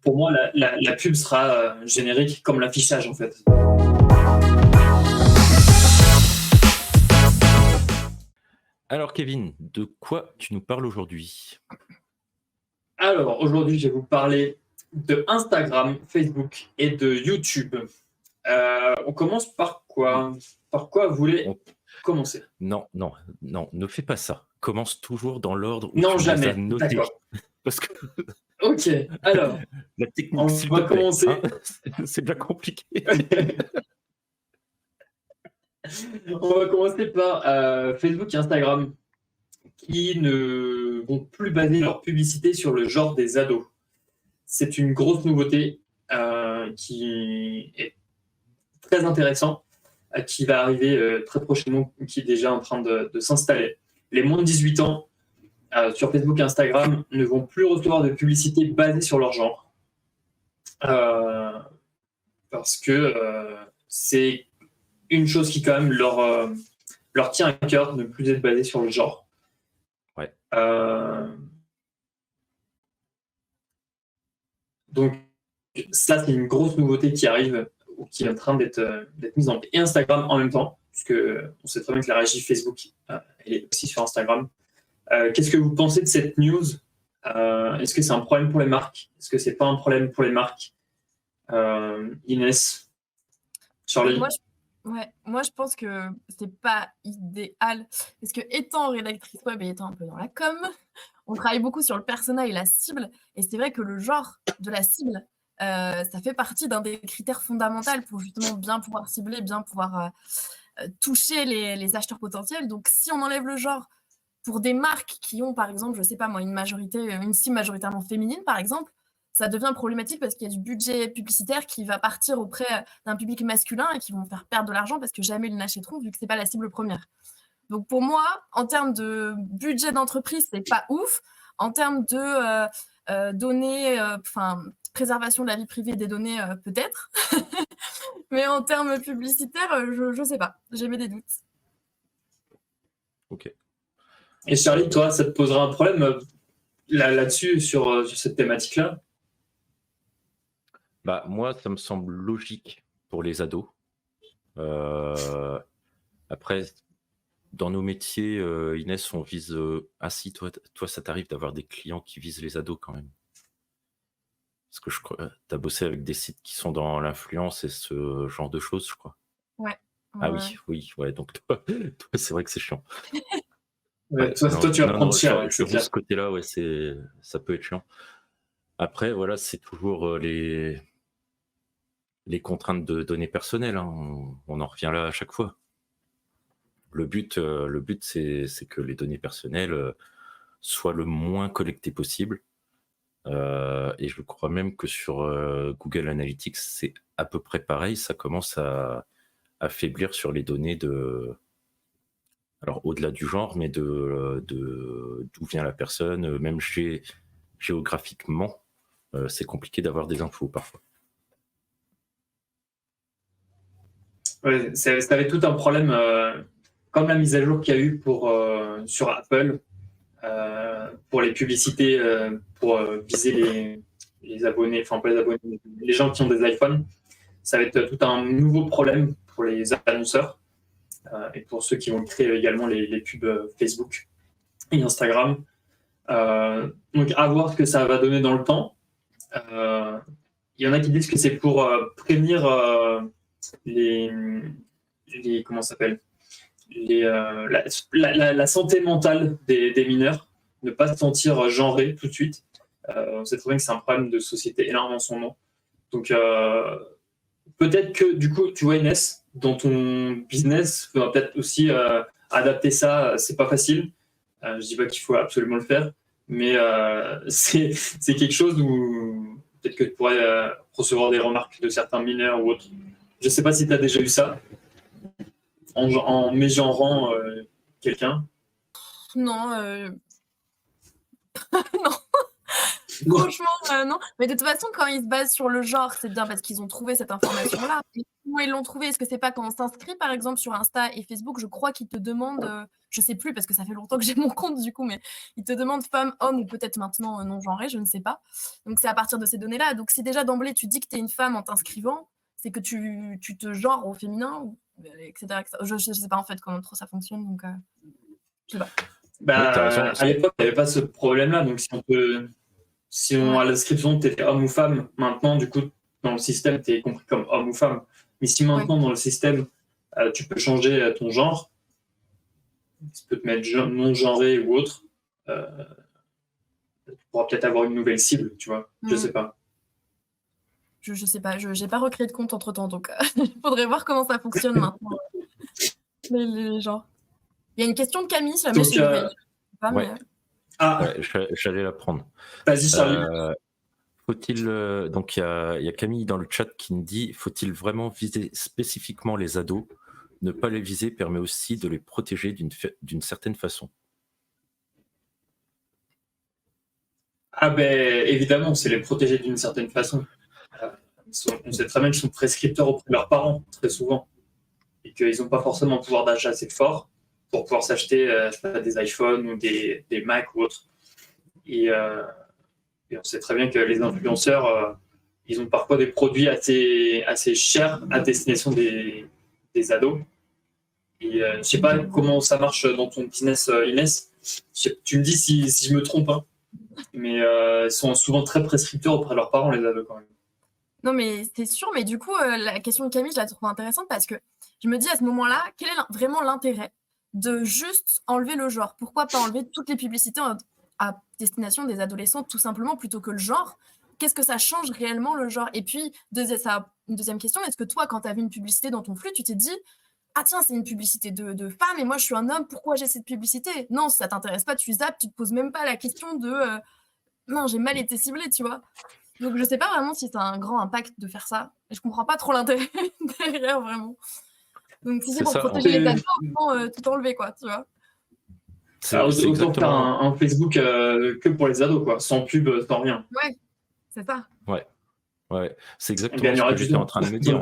pour moi, la pub sera générique comme l'affichage, en fait. Alors Kevin, de quoi tu nous parles aujourd'hui? Alors, aujourd'hui, je vais vous parler de Instagram, Facebook et de YouTube. On commence par quoi? Par quoi vous voulez commencer? Non, ne fais pas ça. Commence toujours dans l'ordre où Non, tu les as jamais. notés. D'accord. Parce que Ok, alors, la technique, on s'il te va plaît, commencer. hein, c'est déjà compliqué. On va commencer par Facebook et Instagram qui ne vont plus baser leur publicité sur le genre des ados. C'est une grosse nouveauté qui est très intéressant, qui va arriver très prochainement, qui est déjà en train de s'installer. Les moins de 18 ans sur Facebook et Instagram ne vont plus recevoir de publicité basée sur leur genre. Parce que c'est une chose qui quand même leur tient à cœur de ne plus être basée sur le genre. Ouais. Donc ça, c'est une grosse nouveauté qui arrive ou qui est en train d'être mise en place. Et Instagram en même temps, puisque on sait très bien que la régie Facebook est aussi sur Instagram. Qu'est-ce que vous pensez de cette news? Est-ce que c'est un problème pour les marques? Est-ce que c'est pas un problème pour les marques? Inès, Charlie? Moi, je pense que c'est pas idéal. Parce que étant rédactrice web et étant un peu dans la com, on travaille beaucoup sur le persona et la cible. Et c'est vrai que le genre de la cible, ça fait partie d'un des critères fondamentaux pour justement bien pouvoir cibler, bien pouvoir toucher les acheteurs potentiels. Donc, si on enlève le genre pour des marques qui ont, par exemple, je sais pas moi, une cible majoritairement féminine, par exemple, ça devient problématique parce qu'il y a du budget publicitaire qui va partir auprès d'un public masculin et qui vont faire perdre de l'argent parce que jamais ils n'achèteront vu que c'est pas la cible première. Donc pour moi, en termes de budget d'entreprise, c'est pas ouf. En termes de données, préservation de la vie privée des données, peut-être. Mais en termes publicitaires, je sais pas. J'ai des doutes. Ok. Et Charlie, toi, ça te posera un problème là-dessus, sur cette thématique-là? Bah, moi, ça me semble logique pour les ados. Après, dans nos métiers, Inès, on vise... Ah si, toi, ça t'arrive d'avoir des clients qui visent les ados quand même. Parce que je crois tu as bossé avec des sites qui sont dans l'influence et ce genre de choses, je crois. Ouais. Ah oui, donc toi c'est vrai que c'est chiant. Ouais, toi, tu vas prendre cher. Sur ce côté-là, ouais, ça peut être chiant. Après, voilà, c'est toujours les contraintes de données personnelles. Hein. On en revient là à chaque fois. Le but, c'est que les données personnelles soient le moins collectées possible. Et je crois même que sur Google Analytics, c'est à peu près pareil. Ça commence à affaiblir sur les données alors au-delà du genre, mais de d'où vient la personne, même géographiquement, c'est compliqué d'avoir des infos parfois. Ouais, ça avait tout un problème, comme la mise à jour qu'il y a eu sur Apple, pour les publicités, pour viser les abonnés, enfin pas les abonnés, mais les gens qui ont des iPhones. Ça va être tout un nouveau problème pour les annonceurs et pour ceux qui vont créer également les pubs Facebook et Instagram. Donc à voir ce que ça va donner dans le temps. Il y en a qui disent que c'est pour prévenir comment ça s'appelle, la santé mentale des mineurs, ne pas se sentir genré tout de suite. On sait très bien que c'est un problème de société énorme en son nom. Donc peut-être que du coup, tu vois, Inès, dans ton business, il faudra peut-être aussi adapter ça. C'est pas facile. Je dis pas qu'il faut absolument le faire, mais c'est quelque chose où peut-être que tu pourrais recevoir des remarques de certains mineurs ou autres. Je sais pas si tu as déjà eu ça en mégenrant quelqu'un. Non. Non. Franchement, non. Mais de toute façon, quand ils se basent sur le genre, c'est bien parce qu'ils ont trouvé cette information-là. Et comment ils l'ont trouvé? Est-ce que c'est pas quand on s'inscrit, par exemple, sur Insta et Facebook, je crois qu'ils te demandent, je sais plus parce que ça fait longtemps que j'ai mon compte du coup, mais ils te demandent femme, homme ou peut-être maintenant non-genré, je ne sais pas. Donc c'est à partir de ces données-là. Donc si déjà d'emblée tu dis que tu es une femme en t'inscrivant, c'est que tu te genres au féminin, etc., etc. Je sais pas en fait comment trop ça fonctionne, donc je sais pas. Bah, t'as raison. à l'époque, il n'y avait pas ce problème-là. Donc, si on à l'inscription, tu étais homme ou femme, maintenant, du coup, dans le système, tu es compris comme homme ou femme. Mais si maintenant, dans le système, tu peux changer ton genre, tu peux te mettre non-genré ou autre, tu pourras peut-être avoir une nouvelle cible, tu vois. Je sais pas. Je sais pas, je n'ai pas recréé de compte entre-temps, donc il faudrait voir comment ça fonctionne maintenant, les genres. Il y a une question de Camille, si jamais c'est une vraie. J'allais la prendre. Vas-y, Charlie. Faut-il donc il y a Camille dans le chat qui me dit, faut-il vraiment viser spécifiquement les ados? Ne pas les viser permet aussi de les protéger d'une certaine façon. Ah ben évidemment, c'est les protéger d'une certaine façon. On sait très bien qu'ils sont prescripteurs auprès de leurs parents très souvent et qu'ils n'ont pas forcément un pouvoir d'achat assez fort pour pouvoir s'acheter des iPhones ou des Mac ou autres. Et on sait très bien que les influenceurs, ils ont parfois des produits assez chers à destination des ados. Et je ne sais pas comment ça marche dans ton business, Inès. Tu me dis si je me trompe, hein. Mais ils sont souvent très prescripteurs auprès de leurs parents, les ados, quand même. Non, mais c'est sûr. Mais du coup, la question de Camille, je la trouve intéressante parce que je me dis à ce moment-là, quel est vraiment l'intérêt de juste enlever le genre? Pourquoi pas enlever toutes les publicités à destination des adolescents, tout simplement, plutôt que le genre? Qu'est-ce que ça change réellement, le genre? Et puis, une deuxième question, est-ce que toi, quand tu as vu une publicité dans ton flux, tu t'es dit « Ah tiens, c'est une publicité de femme et moi, je suis un homme, pourquoi j'ai cette publicité ?» Non, si ça t'intéresse pas, tu zappes, tu te poses même pas la question de non, j'ai mal été ciblée, tu vois. Donc, je sais pas vraiment si ça a un grand impact de faire ça. Et je comprends pas trop l'intérêt derrière, vraiment. Donc, si c'est pour protéger les ados, autant tout enlever, quoi, tu vois. Autant faire un Facebook que pour les ados, quoi, sans pub, sans rien. Ouais, c'est ça. Ouais. C'est exactement ce que j'étais en train de me dire.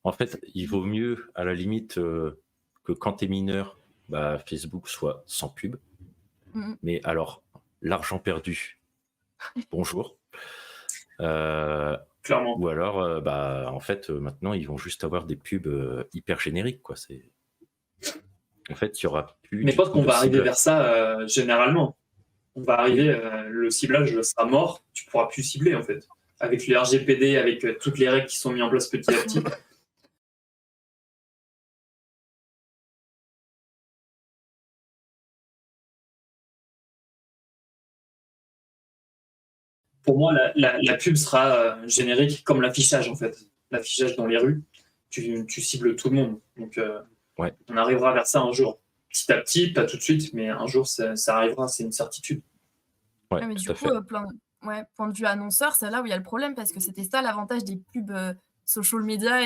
En fait, il vaut mieux, à la limite, que quand tu es mineur, Facebook soit sans pub. Mais alors, l'argent perdu, bonjour. Clairement. Ou alors, en fait, maintenant, ils vont juste avoir des pubs hyper génériques, quoi. En fait, il y aura plus. Mais je pense qu'on va arriver vers ça généralement. On va arriver, le ciblage sera mort, tu pourras plus cibler, en fait. Avec les RGPD, avec toutes les règles qui sont mises en place petit à petit. Pour moi, la pub sera générique comme l'affichage, en fait. L'affichage dans les rues, tu cibles tout le monde. Donc, on arrivera vers ça un jour. Petit à petit, pas tout de suite, mais un jour, ça arrivera, c'est une certitude. Ouais, mais tout du à coup, fait. point de vue annonceur, c'est là où il y a le problème, parce que c'était ça l'avantage des pubs social media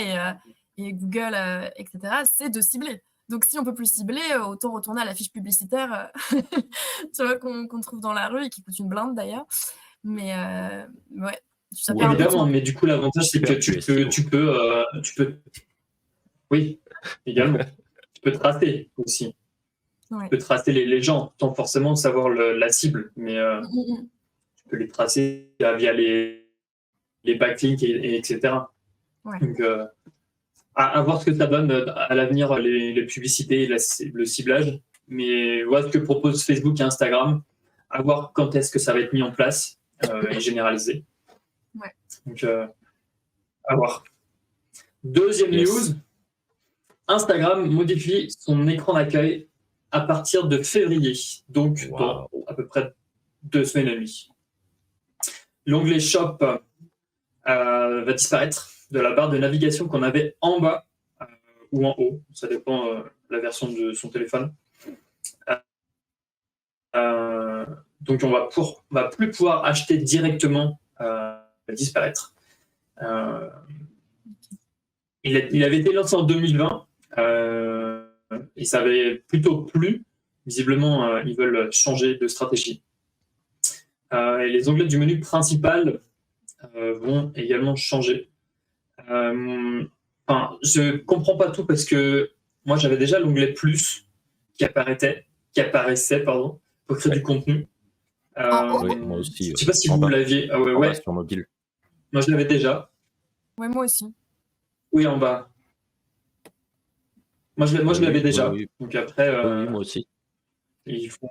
et Google, etc., c'est de cibler. Donc, si on peut plus cibler, autant retourner à la fiche publicitaire tu vois, qu'on trouve dans la rue et qui coûte une blinde d'ailleurs. Mais ouais. Évidemment, mais du coup, l'avantage, c'est que tu peux. Oui, également. Tu peux tracer aussi. Tu peux tracer les gens, sans forcément savoir la cible, mais tu peux les tracer via les backlinks, etc. Donc, à voir ce que ça donne à l'avenir, les publicités et le ciblage. Mais voilà ce que propose Facebook et Instagram. À voir quand est-ce que ça va être mis en place et généralisé. Donc, à voir. Deuxième news. Instagram modifie son écran d'accueil à partir de février, donc dans à peu près 2 semaines et demie. L'onglet Shop va disparaître de la barre de navigation qu'on avait en bas ou en haut, ça dépend de la version de son téléphone. Donc on va plus pouvoir acheter directement, va disparaître. Il avait été lancé en 2020 et ça avait plutôt plu. Visiblement, ils veulent changer de stratégie. Et les onglets du menu principal vont également changer. Enfin, je comprends pas tout parce que moi j'avais déjà l'onglet plus qui apparaissait pardon, pour créer Ouais. du contenu. Oui, moi aussi. Je sais pas si En vous bas. l'aviez. Ah ouais, En bas ouais. sur mobile. Moi je l'avais déjà. Ouais, moi aussi. Oui, en bas. Moi je l'avais Oui, déjà. oui, Donc après, oui, moi aussi. ils font.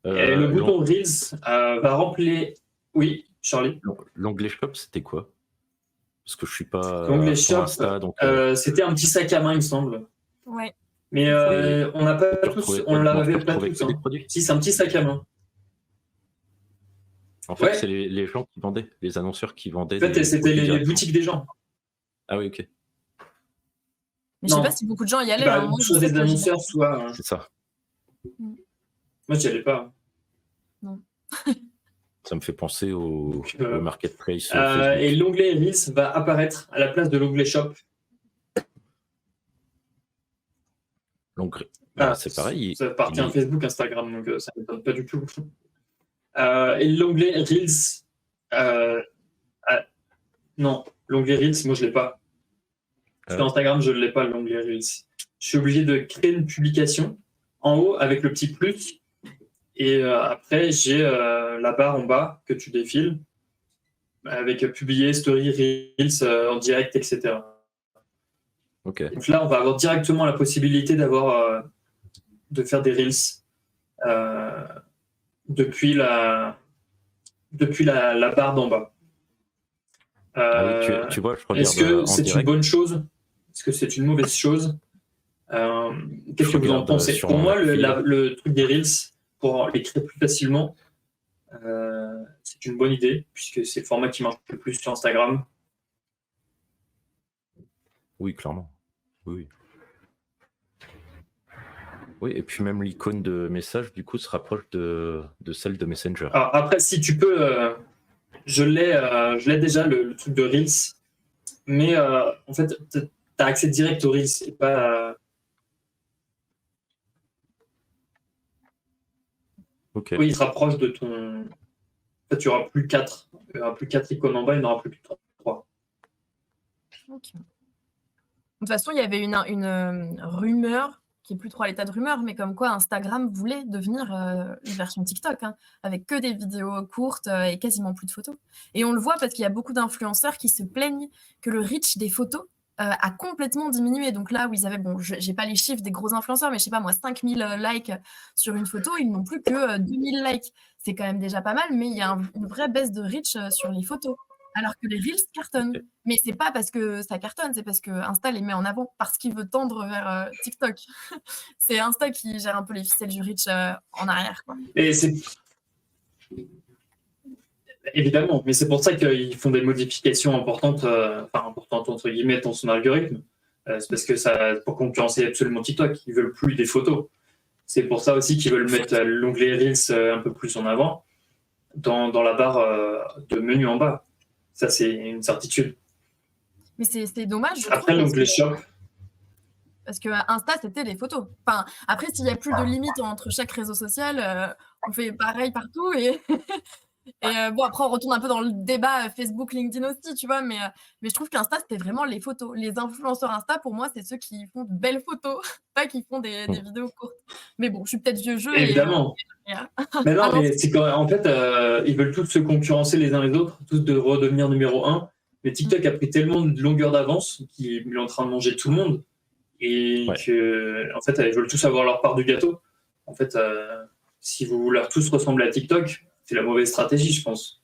Et le L'on- bouton Reels va remplir. Oui, Charlie. L'onglet shop, c'était quoi? Parce que je suis pas L'onglet à fond shop, Insta, donc c'était un petit sac à main, il me semble. Ouais. Mais Et on n'a pas tu tous, retrouvais on quoi dedans? Tu l'avait pas retrouvais tous. que des Hein. produits? Si, c'est un petit sac à main. En fait, c'est Ouais, les gens qui vendaient, les annonceurs qui vendaient en fait, des c'était produits les directement. boutiques des gens. Ah oui, ok, Mais je sais pas Non, si beaucoup de gens y allaient. bah, Hein. Moi, je soit sais des que j'y annonceurs, soit. c'est ça. Moi, j'y allais pas. Ça me fait penser au Donc, marketplace et Facebook. l'onglet Reels va apparaître à la place de l'onglet Shop. C'est pareil. Ça appartient à Facebook, Instagram, donc ça ne m'étonne pas du tout. Et l'onglet Reels. Non, l'onglet Reels, moi, je l'ai pas. Sur Instagram, je ne l'ai pas, l'onglet Reels. Je suis obligé de créer une publication en haut avec le petit plus. Et après, j'ai la barre en bas que tu défiles avec publier, story, Reels en direct, etc. Ok. Donc là, on va avoir directement la possibilité de faire des Reels depuis la barre d'en bas. Ah oui, tu vois, je Est-ce regarde que en c'est une direct. bonne chose? Est-ce que c'est une mauvaise chose? Qu'est-ce que vous en regarde pensez? sur Pour mon moi, appli. le truc des Reels, pour les créer plus facilement, c'est une bonne idée, puisque c'est le format qui marche le plus sur Instagram. Oui, clairement. Oui. Oui, et puis même l'icône de message, du coup, se rapproche de celle de Messenger. Alors après, si tu peux, je l'ai déjà, le truc de Reels, mais en fait, tu as accès direct aux Reels, et pas... Ok. Oui, il se rapproche de ton... En fait, tu n'auras plus 4. Il n'y aura plus 4 icônes en bas, il n'y en aura plus que 3. Okay. De toute façon, il y avait une rumeur, qui est plus trop à l'état de rumeur, mais comme quoi Instagram voulait devenir une version TikTok, hein, avec que des vidéos courtes et quasiment plus de photos. Et on le voit parce qu'il y a beaucoup d'influenceurs qui se plaignent que le reach des photos a complètement diminué. Donc là où ils avaient, bon, j'ai pas les chiffres des gros influenceurs, mais je sais pas moi, 5000 likes sur une photo, ils n'ont plus que 2000 likes. C'est quand même déjà pas mal, mais il y a une vraie baisse de reach sur les photos. Alors que les Reels cartonnent. Ok. Mais c'est pas parce que ça cartonne, c'est parce que Insta les met en avant, parce qu'il veut tendre vers TikTok. C'est Insta qui gère un peu les ficelles du reach en arrière, quoi. Et c'est... Évidemment, mais c'est pour ça qu'ils font des modifications importantes, enfin importantes entre guillemets, dans son algorithme. C'est parce que ça, pour concurrencer absolument TikTok, ils veulent plus des photos. C'est pour ça aussi qu'ils veulent mettre l'onglet Reels un peu plus en avant dans la barre de menu en bas. Ça, c'est une certitude. Mais c'est dommage, je Après, trouve. l'onglet Shop. Parce que Insta, c'était les photos. Enfin, après, s'il n'y a plus de limite entre chaque réseau social, on fait pareil partout. Et bon, après, on retourne un peu dans le débat Facebook, LinkedIn aussi, tu vois. Mais je trouve qu'Insta, c'était vraiment les photos. Les influenceurs Insta, pour moi, c'est ceux qui font de belles photos, pas qui font des vidéos courtes. Mais bon, je suis peut-être vieux jeu. Évidemment. Mais non, mais c'est quand en fait, ils veulent tous se concurrencer les uns les autres, tous de redevenir numéro 1. Mais TikTok a pris tellement de longueur d'avance qu'il est en train de manger tout le monde. Et que, en fait, ils veulent tous avoir leur part du gâteau. En fait, si vous voulez tous ressembler à TikTok, c'est la mauvaise stratégie, je pense.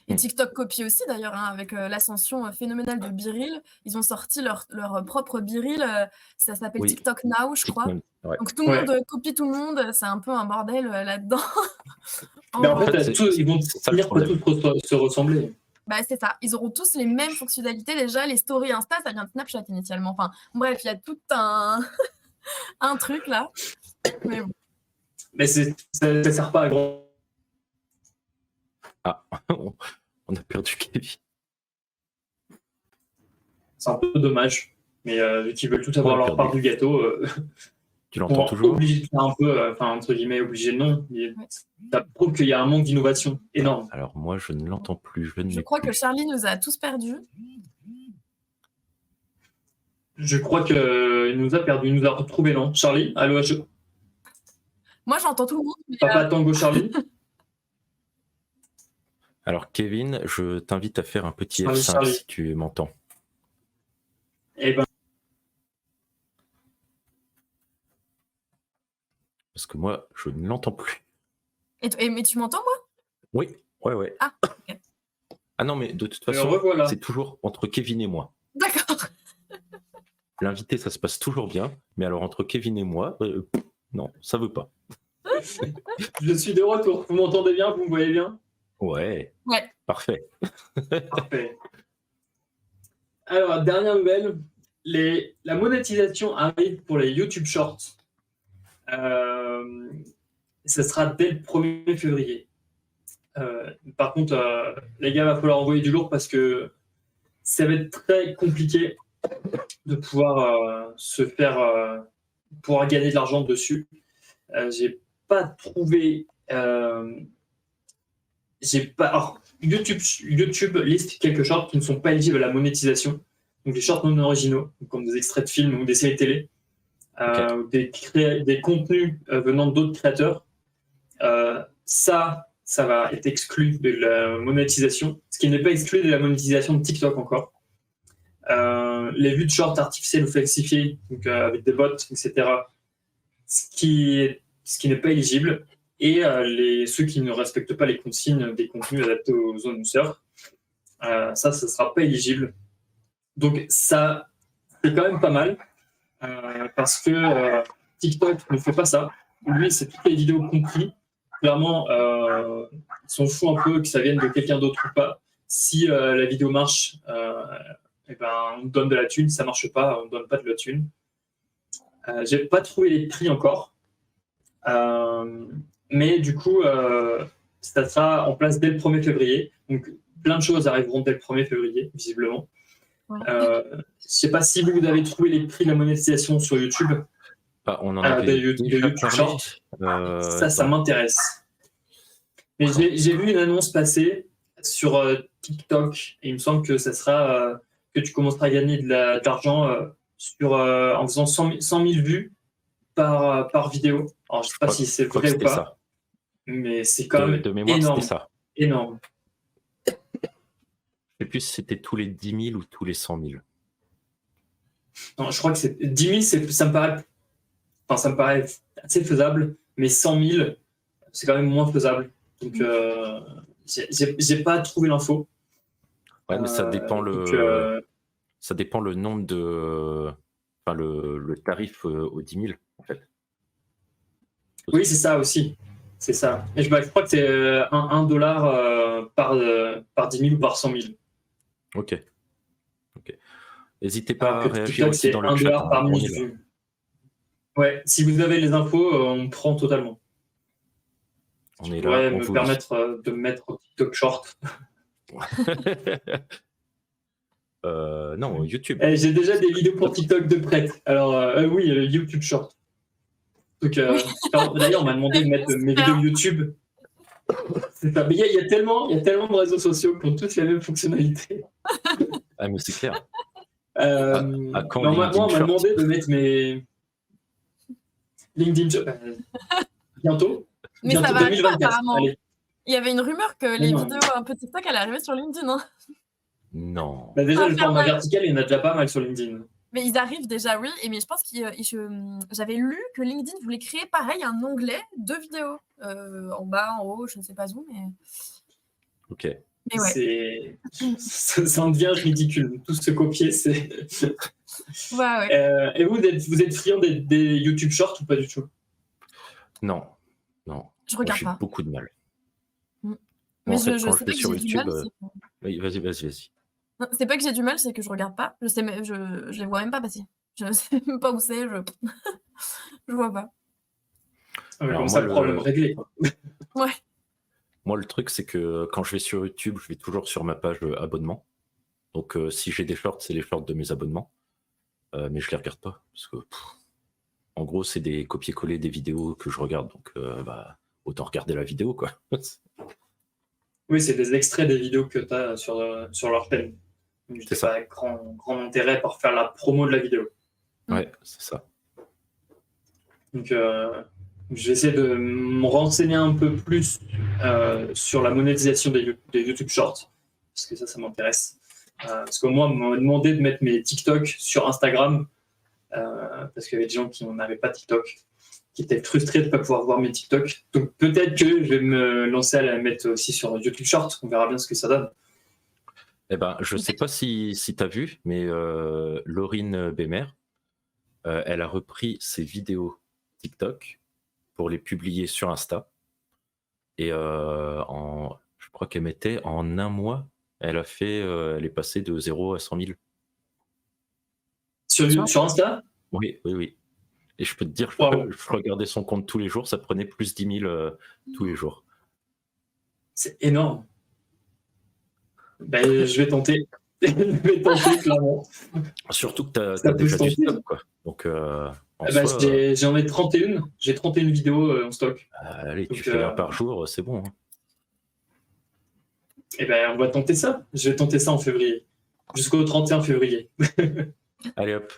Et TikTok copie aussi d'ailleurs, hein, avec l'ascension phénoménale de BeReal. Ils ont sorti leur propre BeReal, ça s'appelle TikTok Now, je crois. Ouais. Donc tout le monde copie tout le monde, c'est un peu un bordel là-dedans. Mais en fait, ils vont finir par tous se ressembler. Bah, c'est ça, ils auront tous les mêmes fonctionnalités déjà. Les stories Insta, ça vient de Snapchat initialement. Enfin, bref, il y a tout un truc là. Mais bon. Mais ça ne sert pas à grand. Ah, on a perdu Kevin. C'est un peu dommage. Mais vu qu'ils veulent tous avoir leur part du gâteau, Tu l'entends Bon, toujours? obligé de faire un peu, enfin, entre guillemets, obligé, non. Mais ça prouve qu'il y a un manque d'innovation énorme. Alors moi, je ne l'entends plus. Je ne Je l'ai crois que plus. Charlie nous a tous perdus. Je crois qu'il nous a perdu, il nous a retrouvé, non? Charlie, allô, Moi, j'entends tout le monde. Mais, Papa Tango Charlie. Alors Kevin, je t'invite à faire un petit Charlie, F5 Charlie. si tu m'entends. Eh ben, Parce que moi, je ne l'entends plus. mais tu m'entends, moi? Oui, ouais. Ah, ok. Ah non, mais de toute le façon, revoilà. c'est toujours entre Kevin et moi. D'accord. L'invité, ça se passe toujours bien, mais alors entre Kevin et moi, non, ça veut pas. Je suis de retour. Vous m'entendez bien? Vous me voyez bien? Ouais, Ouais. parfait. Parfait. Alors, dernière nouvelle, la monétisation arrive pour les YouTube Shorts. Ce sera dès le 1er février. Par contre, les gars, il va falloir envoyer du lourd parce que ça va être très compliqué de pouvoir se faire, pouvoir gagner de l'argent dessus. J'ai pas trouvé. Alors, YouTube liste quelques shorts qui ne sont pas éligibles à la monétisation. Donc les shorts non originaux, comme des extraits de films ou des séries télé, ou des contenus venant d'autres créateurs. Ça va être exclu de la monétisation, ce qui n'est pas exclu de la monétisation de TikTok encore. Les vues de shorts artificielles ou falsifiées, donc avec des bots, etc., ce qui n'est pas éligible, et ceux qui ne respectent pas les consignes des contenus adaptés aux annonceurs, ça ne sera pas éligible. Donc ça, c'est quand même pas mal, parce que TikTok ne fait pas ça. Lui, c'est toutes les vidéos comprises. Clairement, ils s'en foutent un peu que ça vienne de quelqu'un d'autre ou pas. Si la vidéo marche, eh ben, on donne de la thune. Ça marche pas, on ne donne pas de la thune. J'ai pas trouvé les prix encore. Mais du coup, ça sera en place dès le 1er février. Donc, plein de choses arriveront dès le 1er février, visiblement. Ouais. Je sais pas si vous avez trouvé les prix de la monétisation sur YouTube. On en avait des déjà YouTube parlé. Shorts. Ça m'intéresse. Mais j'ai vu une annonce passer sur TikTok et il me semble que ça sera que tu commenceras à gagner de l'argent en faisant 100 000 vues par vidéo. Alors je sais pas si c'est vrai ou pas, ça. mais c'est quand même de mémoire, énorme. c'était ça. Énorme. Je sais plus si c'était tous les 10 000 ou tous les 100 000. Non, je crois que c'est 10 000, ça me paraît assez faisable, mais 100 000, c'est quand même moins faisable. Donc, j'ai pas trouvé l'info. Ouais, mais ça dépend ça dépend le nombre de, enfin le tarif aux 10 000 en fait. Oui, c'est ça aussi. C'est ça. Et je crois que c'est $1 par 10 000 ou par 100 000. Ok. N'hésitez pas à réagir TikTok, aussi dans le chat. $1 par minute vue. Ouais, si vous avez les infos, on prend totalement. On est pourrais là. me permettre de mettre TikTok Short. Non, YouTube. J'ai déjà des vidéos pour TikTok de prête. Alors, oui, YouTube Short. Donc, d'ailleurs, on m'a demandé de mettre mes vidéos YouTube. C'est ça. Mais il y a tellement de réseaux sociaux qui ont tous la même fonctionnalité. Ah, mais c'est clair. Moi, on m'a demandé de mettre mes LinkedIn Short. Bientôt. Mais bientôt ça va 2024. apparemment. Allez. Il y avait une rumeur que les non. vidéos un peu TikTok allaient arriver sur LinkedIn. Hein. Non. Bah déjà, le format vertical, il y en a déjà pas mal sur LinkedIn. Mais ils arrivent déjà, oui. Mais je pense que j'avais lu que LinkedIn voulait créer pareil un onglet de vidéos. En bas, en haut, je ne sais pas où, mais. Ok. Mais ouais. Ça en devient ridicule. Tout se copier, c'est. Ouais. Et vous êtes friand des YouTube Shorts ou pas du tout? Non. Je regarde J'ai pas. beaucoup de mal. Mais en fait, je quand sais je pas vais que sur j'ai du YouTube, mal. oui, vas-y. Non, c'est pas que j'ai du mal, c'est que je regarde pas. Je les vois même pas passer. Je sais même pas où c'est. Je vois pas. Alors, comme ça, le problème réglé. Ouais. Moi, le truc, c'est que quand je vais sur YouTube, je vais toujours sur ma page abonnement. Donc, si j'ai des shorts, c'est les shorts de mes abonnements. Mais je les regarde pas. Parce que, En gros, c'est des copier-coller des vidéos que je regarde, donc autant regarder la vidéo, quoi. Oui, c'est des extraits des vidéos que tu as sur leur chaîne. Donc, C'est j'ai ça. pas grand intérêt pour faire la promo de la vidéo. Ouais, c'est ça. Donc, je vais essayer de me renseigner un peu plus sur la monétisation des YouTube Shorts, parce que ça m'intéresse. Parce que moi, on m'a demandé de mettre mes TikTok sur Instagram, parce qu'il y avait des gens qui n'avaient pas TikTok, qui étaient frustrés de ne pas pouvoir voir mes TikTok. Donc peut-être que je vais me lancer à la mettre aussi sur YouTube Shorts, on verra bien ce que ça donne. Eh ben, je sais pas si tu as vu, mais Laurine Bémer, elle a repris ses vidéos TikTok pour les publier sur Insta. Et je crois qu'elle mettait en un mois, elle est passée de 0 à 100 000. Sur Insta? Oui. Et je peux te dire, Wow. je regardais son compte tous les jours, ça prenait plus 10 000 tous les jours. C'est énorme. Ben, je vais tenter. Je vais tenter, clairement. Surtout que tu Ça as peut déjà se du tenter. stock, quoi. Donc, J'en ai 31. J'ai 31 vidéos en stock. allez, Donc, tu fais un par jour, c'est bon. Hein. Eh ben, on va tenter ça. Je vais tenter ça en février. Jusqu'au 31 février. Allez hop.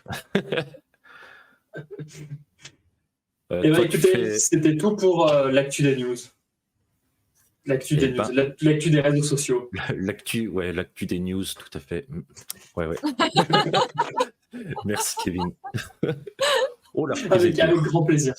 Et ben, écoutez, c'était tout pour l'actu des news. L'actu des news, l'actu des réseaux sociaux. L'actu des news, tout à fait. Ouais. Merci Kevin. Oh, la avec grand plaisir.